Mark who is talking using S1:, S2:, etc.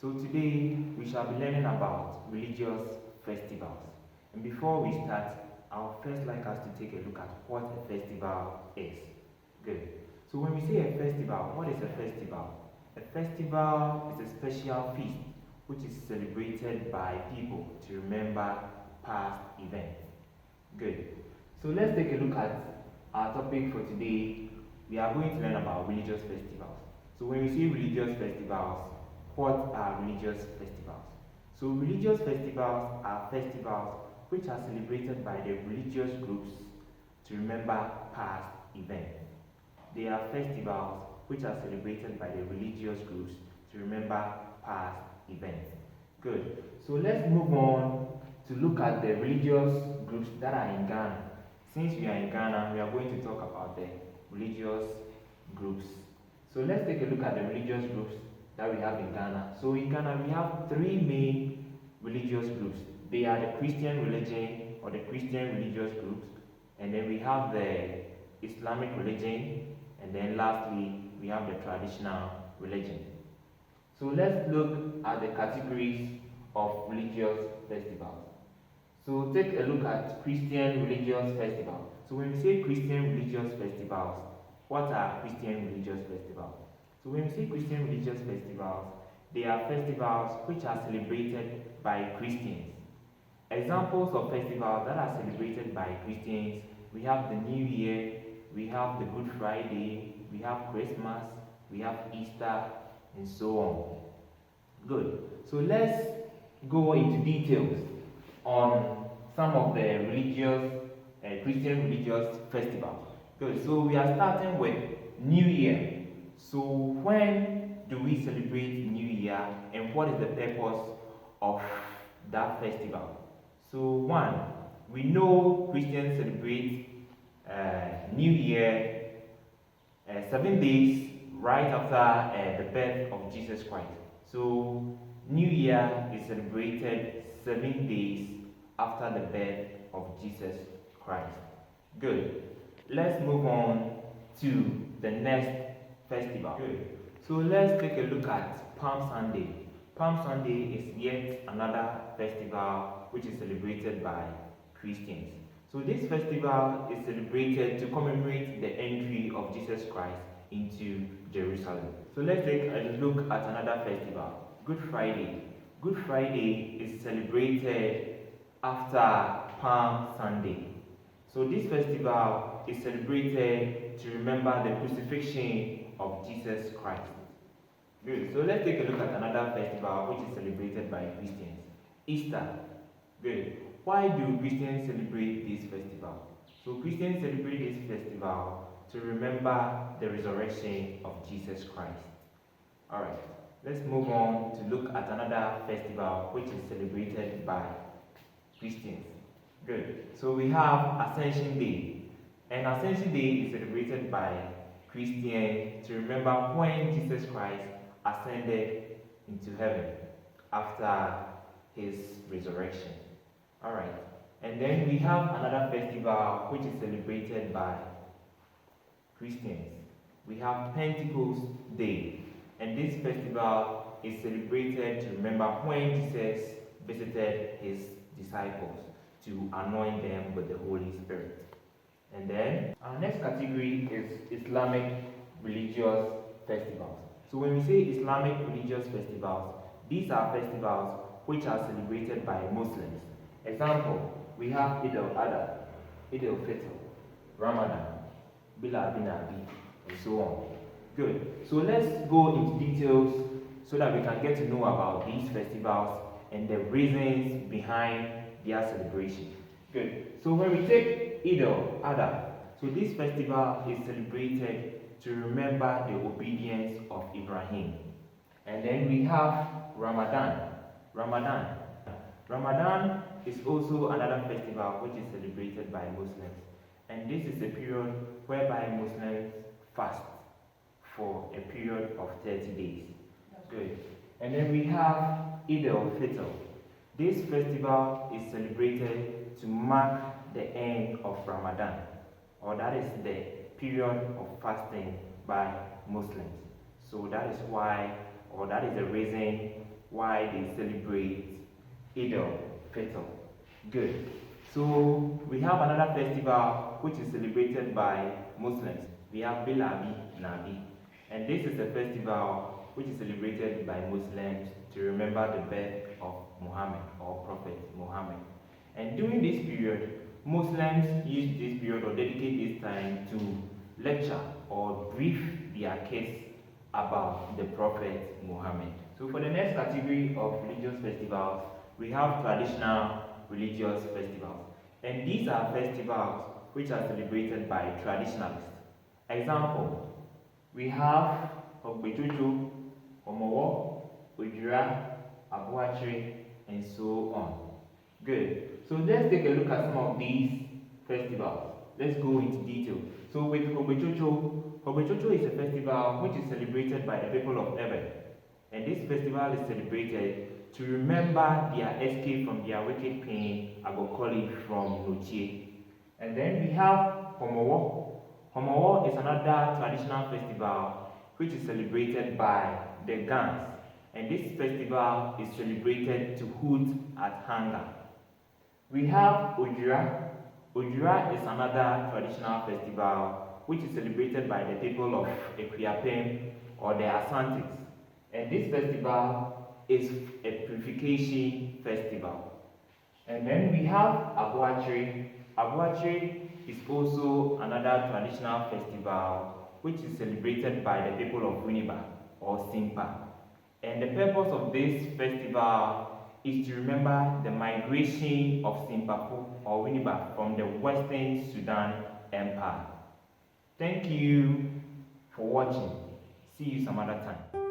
S1: So today we shall be learning about religious festivals. And before we start, I would first like us to take a look at what a festival is. Good. So when we say a festival, what is a festival? A festival is a special feast which is celebrated by people to remember past events. Good. So let's take a look at our topic for today. We are going to learn about religious festivals. So when we say religious festivals, what are religious festivals? So religious festivals are festivals which are celebrated by the religious groups to remember past events. They are festivals which are celebrated by the religious groups to remember past events. Good. So let's move on to look at the religious groups that are in Ghana. Since we are in Ghana, we are going to talk about the religious groups. So let's take a look at the religious groups that we have in Ghana. So in Ghana, we have three main religious groups. They are the Christian religion or the Christian religious groups, and then we have the Islamic religion, and then lastly, we have the traditional religion. So let's look at the categories of religious festivals. So take a look at Christian religious festivals. So when we say Christian religious festivals, what are Christian religious festivals? So when we say Christian religious festivals, they are festivals which are celebrated by Christians. Examples of festivals that are celebrated by Christians, we have the New Year, we have the Good Friday, we have Christmas, we have Easter, and so on. Good. So let's go into details on some of the Christian religious festivals. Good. So we are starting with New Year. So when do we celebrate New Year, and what is the purpose of that festival? So one, we know Christians celebrate New Year 7 days right after the birth of Jesus Christ. So New Year is celebrated 7 days after the birth of Jesus Christ. Good. Let's move on to the next festival. Good. So let's take a look at Palm Sunday. Palm Sunday is yet another festival which is celebrated by Christians. So this festival is celebrated to commemorate the entry of Jesus Christ into Jerusalem. So let's take a look at another festival, Good Friday. Good Friday is celebrated after Palm Sunday. So this festival is celebrated to remember the crucifixion of Jesus Christ. Good. So let's take a look at another festival which is celebrated by Christians, Easter. Good. Why do Christians celebrate this festival? So Christians celebrate this festival to remember the resurrection of Jesus Christ. Alright, let's move on to look at another festival which is celebrated by Christians. Good. So we have Ascension Day. And Ascension Day is celebrated by Christians to remember when Jesus Christ ascended into heaven after his resurrection. Alright. And then we have another festival which is celebrated by Christians. We have Pentecost Day. And this festival is celebrated to remember when Jesus visited his disciples to anoint them with the Holy Spirit. And then our next category is Islamic religious festivals. So when we say Islamic religious festivals, these are festivals which are celebrated by Muslims. Example, we have Eid al-Adha, Eid al-Fitr, Ramadan, Bilal bin Abi, and so on. Good. So let's go into details so that we can get to know about these festivals and the reasons behind their celebration. Good. So when we take Eid al-Adha, so this festival is celebrated to remember the obedience of Ibrahim. And then we have Ramadan. Ramadan is also another festival which is celebrated by Muslims. And this is a period whereby Muslims fast for a period of 30 days. Good. And then we have Eid al-Fitr. This festival is celebrated to mark the end of Ramadan, or that is the period of fasting by Muslims. So that is why, or that is the reason why they celebrate Eid al-Fitr. Good. So we have another festival which is celebrated by Muslims. We have Bilabi Nabi. And this is a festival which is celebrated by Muslims to remember the birth of Muhammad or Prophet Muhammad. And during this period, Muslims use this period or dedicate this time to lecture or brief their kids about the Prophet Muhammad. So for the next category of religious festivals, we have traditional religious festivals. And these are festivals which are celebrated by traditionalists. Example, we have Ogbejojo, Omowo, Ojura, Abuachiri, and so on. Good. So let's take a look at some of these festivals. Let's go into detail. So with Ogbejojo is a festival which is celebrated by the people of Ebe. And this festival is celebrated to remember their escape from their wicked pain, I will call it from Nochie. And then we have Homowo. Homowo is another traditional festival which is celebrated by the Gans. And this festival is celebrated to hoot at hunger. We have Ojura. Ojura is another traditional festival which is celebrated by the people of Equiapem or the Asantes. And this festival is a purification festival. And then we have Abuachiri. Abuachiri is also another traditional festival which is celebrated by the people of Winneba or Simpa. And the purpose of this festival is to remember the migration of Simpapu or Winneba from the Western Sudan Empire. Thank you for watching. See you some other time.